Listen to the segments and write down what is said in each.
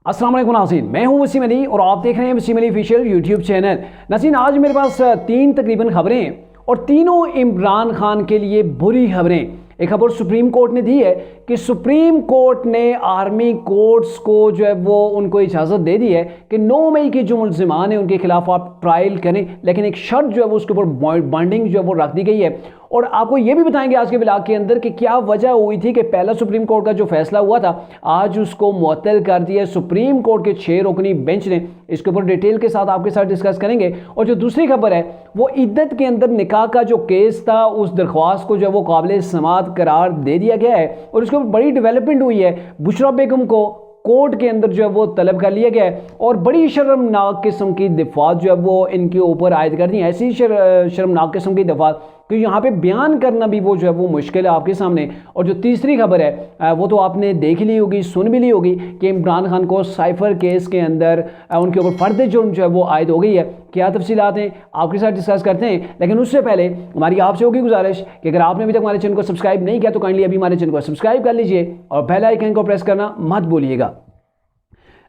अस्सलाम वालेकुम नाज़रीन, मैं हूं वसीम अली और आप देख रहे हैं Wasim Ali official YouTube channel. नाज़रीन, आज मेरे पास तीन तकरीबन खबरें हैं और तीनों इमरान खान के लिए बुरी खबरें। एक खबर सुप्रीम कोर्ट ने दी है कि सुप्रीम कोर्ट ने आर्मी कोर्ट्स को जो है वो उनको इजाज़त दे दी है कि 9 मई के जो मुल्ज़िमान हैं उनके खिलाफ आप ट्रायल करें, लेकिन एक शर्त जो है वो उसके ऊपर बाइंडिंग जो है वो रख दी गई है। और आपको ये भी बताएंगे आज के ब्लॉग के अंदर कि क्या वजह हुई थी कि पहला सुप्रीम कोर्ट का जो फैसला हुआ था आज उसको मुअत्तल कर दिया सुप्रीम कोर्ट के 6 रुकनी बेंच ने। इसके ऊपर डिटेल के साथ आपके साथ डिस्कस करेंगे। और जो दूसरी खबर है वो इद्दत के अंदर निकाह का जो केस था उस दरख्वास्त को जो है वो काबिल समाअत करार दे दिया गया है और उसके ऊपर बड़ी डेवलपमेंट हुई है। बुशरा बेगम को कोर्ट के अंदर जो है वो तलब कर लिया गया है और बड़ी शर्मनाक किस्म की दफात जो है वो इनके ऊपर आयद कर दी। ऐसी शर्मनाक किस्म की दफात कि यहाँ पे बयान करना भी वो जो है वो मुश्किल है आपके सामने। और जो तीसरी खबर है वो तो आपने देख ली होगी, सुन भी ली होगी कि इमरान खान को साइफर केस के अंदर उनके ऊपर फर्द जुर्म जो है वो आयद हो गई है। क्या तफसीलात हैं आपके साथ डिस्कस करते हैं, लेकिन उससे पहले हमारी आपसे होगी गुजारिश कि अगर आपने अभी तक हमारे चैनल को सब्सक्राइब नहीं किया तो काइंडली अभी हमारे चैनल को सब्सक्राइब कर लीजिए और बेल आइकन को प्रेस करना मत भूलिएगा।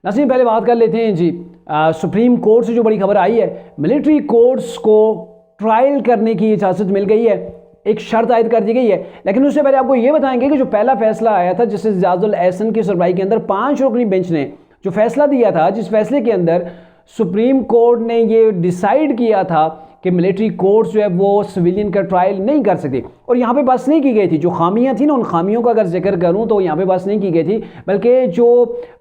नाज़रीन, पहले बात कर लेते हैं जी सुप्रीम कोर्ट से जो बड़ी खबर आई है, मिलिट्री कोर्ट्स को ट्रायल करने की इजाज़त मिल गई है, एक शर्त आयद कर दी गई है। लेकिन उससे पहले आपको ये बताएंगे कि जो पहला फैसला आया था जस्टिस इजाजुल एहसन की सरबराही के अंदर 5 रुकनी बेंच ने जो फैसला दिया था, जिस फैसले के अंदर सुप्रीम कोर्ट ने ये डिसाइड किया था कि मिलिट्री कोर्ट्स जो है वो सिविलियन का ट्रायल नहीं कर सकती। और यहाँ पे बस नहीं की गई थी, जो खामियां थी ना उन खामियों का अगर जिक्र करूँ तो यहाँ पे बस नहीं की गई थी, बल्कि जो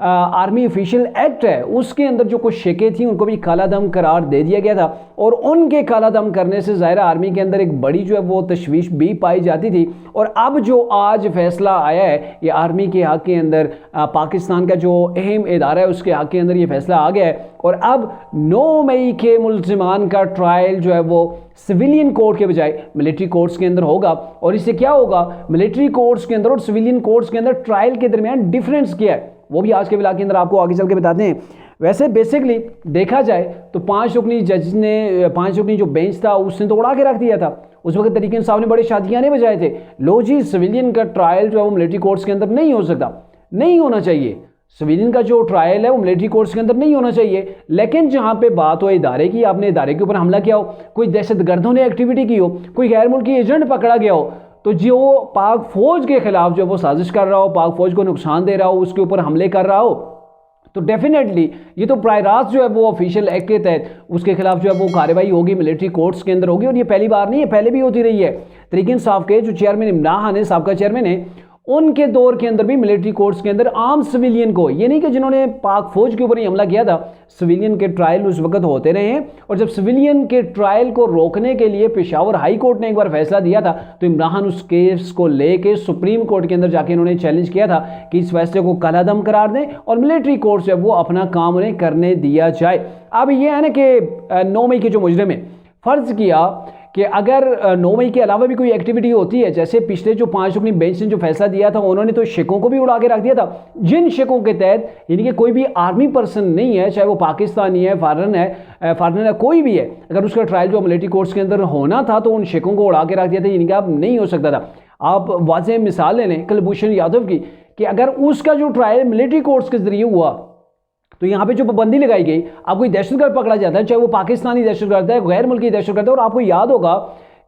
आर्मी ऑफिशियल एक्ट है उसके अंदर जो कुछ शिकें थी उनको भी कालादम करार दे दिया गया था। और उनके कालादम करने से ज़ाहिर आर्मी के अंदर एक बड़ी जो है वो तशवीश भी पाई जाती थी। और अब जो आज फैसला आया है ये आर्मी के हक़ के अंदर, पाकिस्तान का जो अहम इदारा है उसके हक़ के अंदर ये फैसला आ गया है। और अब 9 मई के मुल्ज़िमान का ट्रायल जो है वो सिविलियन कोर्ट के बजाय मिलिट्री कोर्ट्स के अंदर होगा। और इससे क्या होगा, मिलिट्री कोर्ट्स के अंदर और सिविलियन कोर्ट्स के अंदर ट्रायल के दरमियान डिफरेंस क्या है वो भी आज के ब्लॉग के अंदर आपको आगे चल के बताते हैं। वैसे बेसिकली देखा जाए तो 5 रुकनी जज ने 5 रुकनी जो बेंच था उसने तो उड़ा के रख दिया था। उस वक्त तरीके साहब ने बड़े शादियाने बजाए थे, लो जी सिविलियन का ट्रायल जो है वो मिलिट्री कोर्ट्स के अंदर नहीं हो सकता, नहीं होना चाहिए। सिविलियन का जो ट्रायल है वो मिलिट्री कोर्ट्स के अंदर नहीं होना चाहिए। लेकिन जहां पे बात हो इदारे की, आपने इदारे के ऊपर हमला किया हो, कोई दहशतगर्दों ने एक्टिविटी की हो, कोई गैर मुल्की एजेंट पकड़ा गया हो, तो जो पाक फौज के खिलाफ जो वो साजिश कर रहा हो, पाक फौज को नुकसान दे रहा हो, उसके ऊपर हमले कर रहा हो, तो डेफिनेटली ये तो प्रायरात जो है वो ऑफिशियल एक्ट के तहत उसके खिलाफ जो है वो कार्रवाई होगी, मिलिट्री कोर्ट्स के अंदर होगी। और ये पहली बार नहीं है, पहले भी होती रही है। तरीके साहब के जो चेयरमैन इमरान खान है, साहब का चेयरमैन है, उनके दौर के अंदर भी मिलिट्री कोर्ट्स के अंदर आम सिविलियन को, ये नहीं कि जिन्होंने पाक फौज के ऊपर ही हमला किया था, सिविलियन के ट्रायल उस वक्त होते रहे हैं। और जब सिविलियन के ट्रायल को रोकने के लिए पेशावर हाई कोर्ट ने एक बार फैसला दिया था तो इमरान खान उस केस को लेके सुप्रीम कोर्ट के अंदर जाके इन्होंने चैलेंज किया था कि इस फैसले को कलादम करार दें और मिलिट्री कोर्ट से वो अपना काम उन्हें करने दिया जाए। अब ये है ना कि 9 मई के जो मुजरिम है, फर्ज किया कि अगर 9 मई के अलावा भी कोई एक्टिविटी होती है, जैसे पिछले जो 5 रुकनी बेंच ने जो फैसला दिया था उन्होंने तो शिकों को भी उड़ा के रख दिया था, जिन शिकों के तहत यानी कि कोई भी आर्मी पर्सन नहीं है, चाहे वो पाकिस्तानी है, फॉरेनर है, कोई भी है, अगर उसका ट्रायल जो मिलिट्री कोर्ट्स के अंदर होना था तो उन शिकों को उड़ा के रख दिया था, यानी कि अब नहीं हो सकता था। आप वाज़ेह मिसाल ले लें कुलभूषण यादव की कि अगर उसका जो ट्रायल मिलिट्री कोर्ट्स के जरिए हुआ तो यहाँ पे जो पाबंदी लगाई गई, अब कोई दहशतगर्द पकड़ा जाता है, चाहे वो पाकिस्तानी दहशतगर्द है, गैर मुल्की दहशतगर्द है। और आपको याद होगा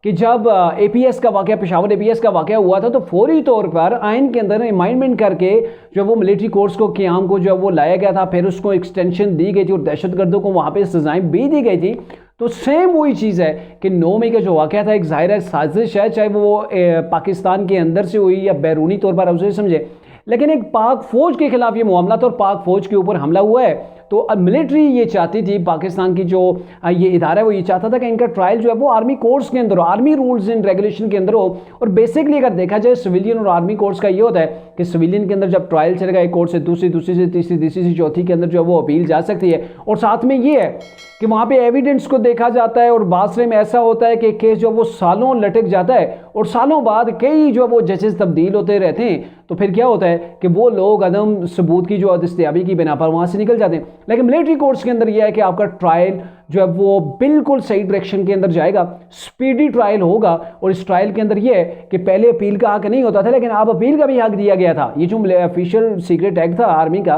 कि जब APS का वाक़या, पेशावर APS का वाक़या हुआ था तो फौरी तौर पर आइन के अंदर अमेंडमेंट करके जो वो मिलिट्री कोर्ट्स को क़याम को जो वो लाया गया था, फिर उसको एक्सटेंशन दी गई थी और दहशतगर्दों को वहाँ पर सज़ाएँ भी दी गई थी। तो सेम वही चीज़ है कि 9 मई का जो वाक़या था एक ज़ाहिर है साजिश है, चाहे वो पाकिस्तान के अंदर से हुई या बैरूनी तौर पर उसे समझे, लेकिन एक पाक फौज के खिलाफ ये मामला था और पाक फौज के ऊपर हमला हुआ है। तो मिलिट्री ये चाहती थी, पाकिस्तान की जो ये इदारा है वो ये चाहता था कि इनका ट्रायल जो है वो आर्मी कोर्ट्स के अंदर हो, आर्मी रूल्स एंड रेगुलेशन के अंदर हो। और बेसिकली अगर देखा जाए सिविलियन और आर्मी कोर्ट्स का ये होता है कि सिविलियन के अंदर जब ट्रायल चलेगा एक कोर्ट से दूसरी से तीसरी से चौथी के अंदर जो है वो अपील जा सकती है। और साथ में ये है कि वहाँ पे एविडेंस को देखा जाता है और बासरे में ऐसा होता है कि केस जो वो सालों लटक जाता है और सालों बाद कई जो वो जजेस तब्दील होते रहते हैं। तो फिर क्या होता है कि वो लोग अदम सबूत की जो दस्तयाबी की बिना पर वहाँ से निकल जाते हैं। लेकिन मिलिट्री कोर्ट्स के अंदर यह है कि आपका ट्रायल जो है वो बिल्कुल सही डायरेक्शन के अंदर जाएगा, स्पीडी ट्रायल होगा। और इस ट्रायल के अंदर यह है कि पहले अपील का हक नहीं होता था, लेकिन अब अपील का भी हक दिया गया था। ये जो ऑफिशियल सीक्रेट एक्ट था आर्मी का,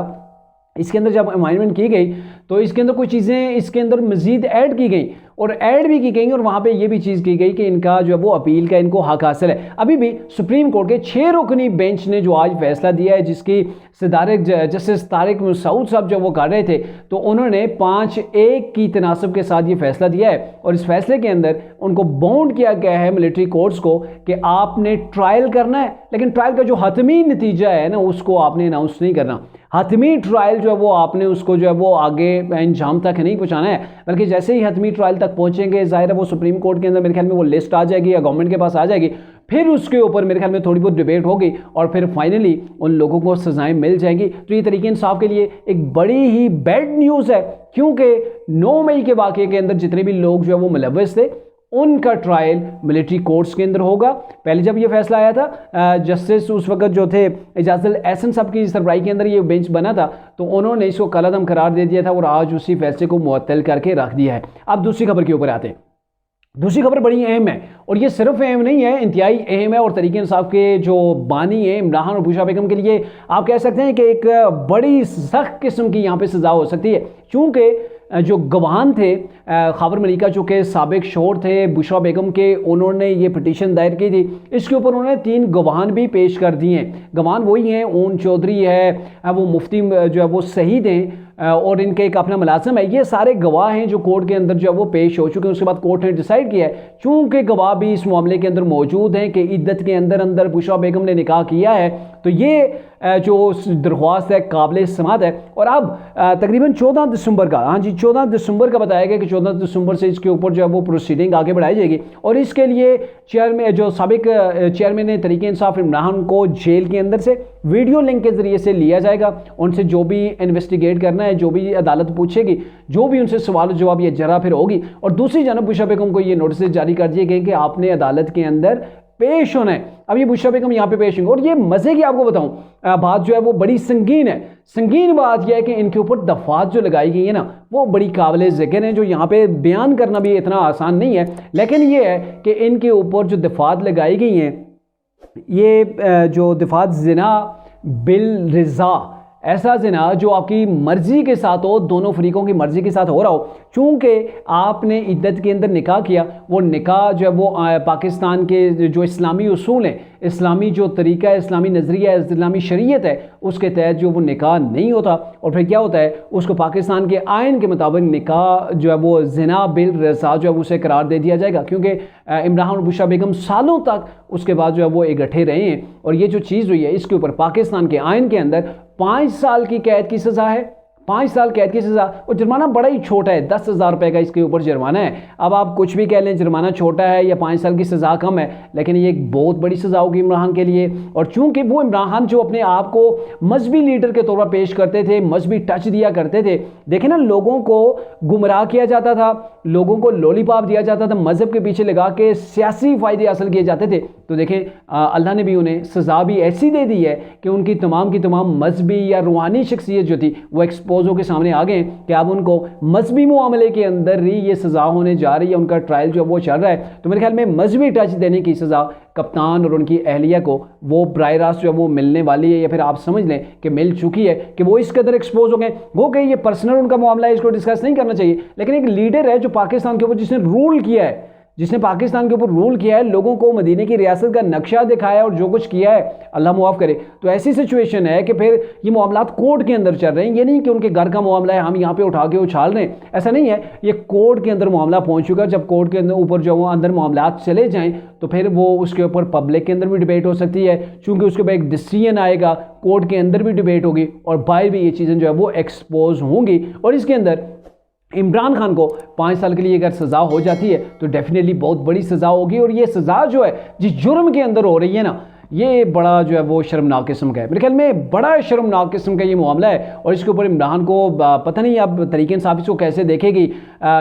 इसके अंदर जब अमेंडमेंट की गई तो इसके अंदर कुछ चीज़ें इसके अंदर मज़ीद ऐड की गई और ऐड भी की गई और वहाँ पे ये भी चीज़ की गई कि इनका जो है वो अपील का इनको हक हासिल है। अभी भी सुप्रीम कोर्ट के 6 रुकनी बेंच ने जो आज फैसला दिया है, जिसकी सदारत जस्टिस तारिक मसूद साहब जब वो कर रहे थे तो उन्होंने 5-1 की तनासब के साथ ये फैसला दिया है और इस फैसले के अंदर उनको बाउंड किया गया है मिलिट्री कोर्ट्स को कि आपने ट्रायल करना है, लेकिन ट्रायल का जो हतमी नतीजा है ना उसको आपने अनाउंस नहीं करना। हतमी ट्रायल जो है वो आपने उसको जो है वो आगे अंजाम तक नहीं पहुंचाना है, बल्कि जैसे ही हतमी ट्रायल तक पहुंचेंगे जाहिर है वो सुप्रीम कोर्ट के अंदर मेरे ख्याल में वो लिस्ट आ जाएगी या गवर्नमेंट के पास आ जाएगी, फिर उसके ऊपर मेरे ख्याल में थोड़ी बहुत डिबेट होगी और फिर फाइनली उन लोगों को सजाएं मिल जाएंगी। तो ये तरीके इंसाफ के लिए एक बड़ी ही बैड न्यूज़ है, क्योंकि 9 मई के वाक़े के अंदर जितने भी लोग जो है वो मुलव्वस थे उनका ट्रायल मिलिट्री कोर्ट्स के अंदर होगा। पहले जब ये फैसला आया था जस्टिस उस वक्त जो थे इजाजुल एहसन साहब की सरबराही के अंदर ये बेंच बना था तो उन्होंने इसको कलअदम करार दे दिया था और आज उसी फैसले को मुअत्तल करके रख दिया है। अब दूसरी खबर के ऊपर आते हैं। दूसरी खबर बड़ी अहम है और ये सिर्फ अहम नहीं है, इंतहाई अहम है और तरीके इंसाफ के जो बानी है इमरान और बुशरा बेगम के लिए आप कह सकते हैं कि एक बड़ी सख्त किस्म की यहाँ पे सज़ा हो सकती है, क्योंकि जो गवाहान थे ख़ाबर मलिका जो कि साबिक शोहर थे बुशरा बेगम के, उन्होंने ये पिटीशन दायर की थी। इसके ऊपर उन्होंने 3 गवाहान भी पेश कर दिए हैं। गवाहान वही हैं, ऊन चौधरी है, वो मुफ्ती जो है वो शहीद हैं और इनका एक अपना मुलाजिम है। ये सारे गवाह हैं जो कोर्ट के अंदर जो है वो पेश हो चुके हैं। उसके बाद कोर्ट ने डिसाइड किया है, चूंकि गवाह भी इस मामले के अंदर मौजूद हैं कि इद्दत के अंदर अंदर बुशरा बेगम ने निकाह किया है, तो ये जो दरख्वास्त है काबिल समात है। और अब तकरीबन 14 दिसंबर का, हाँ जी 14 दिसंबर का बताया गया कि 14 दिसंबर से इसके ऊपर जो है वो प्रोसीडिंग आगे बढ़ाई जाएगी और इसके लिए चेयरमैन जो साबिक चेयरमैन ने तरीके इंसाफ इमरान को जेल के अंदर से वीडियो लिंक के ज़रिए से लिया जाएगा। उनसे जो भी इन्वेस्टिगेट करना है, जो भी अदालत पूछेगी, जो भी उनसे सवाल जवाब ये जरा फिर होगी। और दूसरी जानब बुशरा बेगम को ये नोटिस जारी कर दिए गए कि आपने अदालत के अंदर पेश होना है। अब ये बुशरा बेगम यहाँ पे पेश होंगे और ये मजे की आपको बताऊं बात जो है वो बड़ी संगीन है। संगीन बात यह है कि इनके ऊपर दफात जो लगाई गई है ना वो बड़ी काबिल ज़िक्र है, जो यहाँ पे बयान करना भी इतना आसान नहीं है। लेकिन ये है कि इनके ऊपर जो दफात लगाई गई हैं, ये जो दफात ज़िना बिल रिज़ा, ऐसा ज़िना जो आपकी मर्ज़ी के साथ हो, दोनों फरीकों की मर्ज़ी के साथ हो रहा हो, चूँकि आपने इद्दत के अंदर निकाह किया, वो निकाह जो है वो पाकिस्तान के जो इस्लामी उसूल हैं, इस्लामी जो तरीका है, इस्लामी नज़रिया है, इस्लामी शरीयत है, उसके तहत जो वो निकाह नहीं होता। और फिर क्या होता है, उसको पाकिस्तान के आइन के मुताबिक निकाह जो है वो ज़िना बिल रिज़ा जो है उसे करार दे दिया जाएगा, क्योंकि इमरान और बुशरा बेगम सालों तक उसके बाद जो है वो इकट्ठे रहे हैं। और ये जो चीज़ हुई है इसके ऊपर पाकिस्तान के आइन के अंदर 5 साल की कैद की सज़ा है, 5 साल कैद की सज़ा और जुर्माना बड़ा ही छोटा है, 10,000 रुपये का इसके ऊपर जुर्माना है। अब आप कुछ भी कह लें, जुर्माना छोटा है या 5 साल की सज़ा कम है, लेकिन ये एक बहुत बड़ी सज़ा होगी इमरान के लिए। और चूंकि वो इमरान जो अपने आप को मजहबी लीडर के तौर पर पेश करते थे, मजहबी टच दिया करते थे, देखें ना लोगों को गुमराह किया जाता था, लोगों को लॉलीपॉप दिया जाता था, मजहब के पीछे लगा के सियासी फ़ायदे हासिल किए जाते थे। तो देखें अल्लाह ने भी उन्हें सज़ा भी ऐसी दे दी है कि उनकी तमाम की तमाम मजहबी या रूहानी शख्सियत जो थी वो एक्सपोज होकर सामने आ गए कि अब उनको मजहबी मामले के अंदर ही ये सज़ा होने जा रही है, उनका ट्रायल जो वो चल रहा है। तो मेरे ख्याल में मजहबी टच देने की सज़ा कप्तान और उनकी अहलिया को वो बराह रास्त जो है वो मिलने वाली है, या फिर आप समझ लें कि मिल चुकी है कि वो इस कदर एक्सपोज हो गए। वो कि ये पर्सनल उनका मामला है, इसको डिस्कस नहीं करना चाहिए, लेकिन एक लीडर है जो पाकिस्तान के ऊपर जिसने रूल किया है, जिसने पाकिस्तान के ऊपर रूल किया है, लोगों को मदीने की रियासत का नक्शा दिखाया और जो कुछ किया है, अल्लाह मुआफ़ करे। तो ऐसी सिचुएशन है कि फिर ये मामलात कोर्ट के अंदर चल रहे हैं। ये नहीं कि उनके घर का मामला है, हम यहाँ पे उठा के उछाल रहे हैं, ऐसा नहीं है। ये कोर्ट के अंदर मामला पहुँच चुका है। जब कोर्ट के अंदर ऊपर जो अंदर मामलात चले जाएँ तो फिर वो उसके ऊपर पब्लिक के अंदर भी डिबेट हो सकती है, चूँकि उसके ऊपर एक डिसीजन आएगा, कोर्ट के अंदर भी डिबेट होगी और बाहर भी ये चीज़ें जो है वो एक्सपोज होंगी। और इसके अंदर इमरान खान को 5 साल के लिए अगर सज़ा हो जाती है तो डेफिनेटली बहुत बड़ी सज़ा होगी। और ये सज़ा जो है जिस जुर्म के अंदर हो रही है ना, ये बड़ा जो है वो शर्मनाक किस्म का है। मेरे ख्याल में बड़ा शर्मनाक किस्म का ये मामला है और इसके ऊपर इमरान को पता नहीं अब तरीके इंसाफ इसको कैसे देखेगी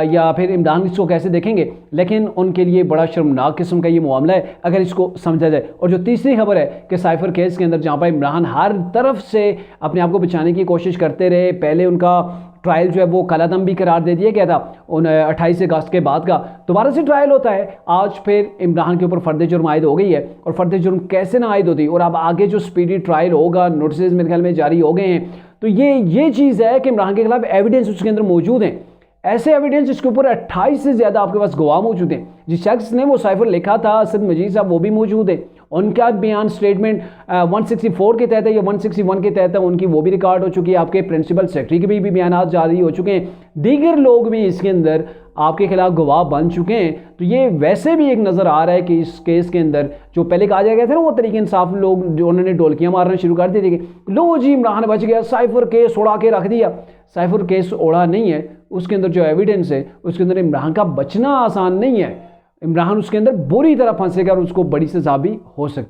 या फिर इमरान इसको कैसे देखेंगे, लेकिन उनके लिए बड़ा शर्मनाक किस्म का ये मामला है अगर इसको समझा जाए। और जो तीसरी खबर है कि साइफर केस के अंदर जहाँ पर इमरान हर तरफ से अपने आप को बचाने की कोशिश करते रहे, पहले उनका ट्रायल जो है वो कलादम भी करार दे दिया गया था 28 अगस्त के बाद का, दोबारा से ट्रायल होता है। आज फिर इमरान के ऊपर फर्द जुर्म आयद हो गई है और फर्द जुर्म कैसे ना आयद होती, और अब आगे जो स्पीडी ट्रायल होगा, नोटिस मेरे ख्याल में जारी हो गए हैं, तो ये चीज़ है कि इमरान के खिलाफ एविडेंस उसके अंदर मौजूद हैं, ऐसे एविडेंस जिसके ऊपर 28 से ज़्यादा आपके पास गवाह मौजूद हैं। जिस शख्स ने वो साइफर लिखा था असद मजीद साहब, वो भी मौजूद है, उनका बयान स्टेटमेंट 164 के तहत है या 161 के तहत है, उनकी वो भी रिकॉर्ड हो चुकी है। आपके प्रिंसिपल सेक्रेटरी के भी बयान जारी हो चुके हैं, दीगर लोग भी इसके अंदर आपके खिलाफ गवाह बन चुके हैं। तो ये वैसे भी एक नज़र आ रहा है कि इस केस के अंदर जो पहले कहा गया था ना, वो तरीके इंसाफ लोग जो उन्होंने ढोलकियाँ मारना शुरू कर दी थी कि लो जी इमरान बच गया, साइफर केस उड़ा के रख दिया। साइफर केस उड़ा नहीं है, उसके अंदर जो एविडेंस है उसके अंदर इमरान का बचना आसान नहीं है। इमरान उसके अंदर बुरी तरह फंसेगा और उसको बड़ी सजा भी हो सकती है।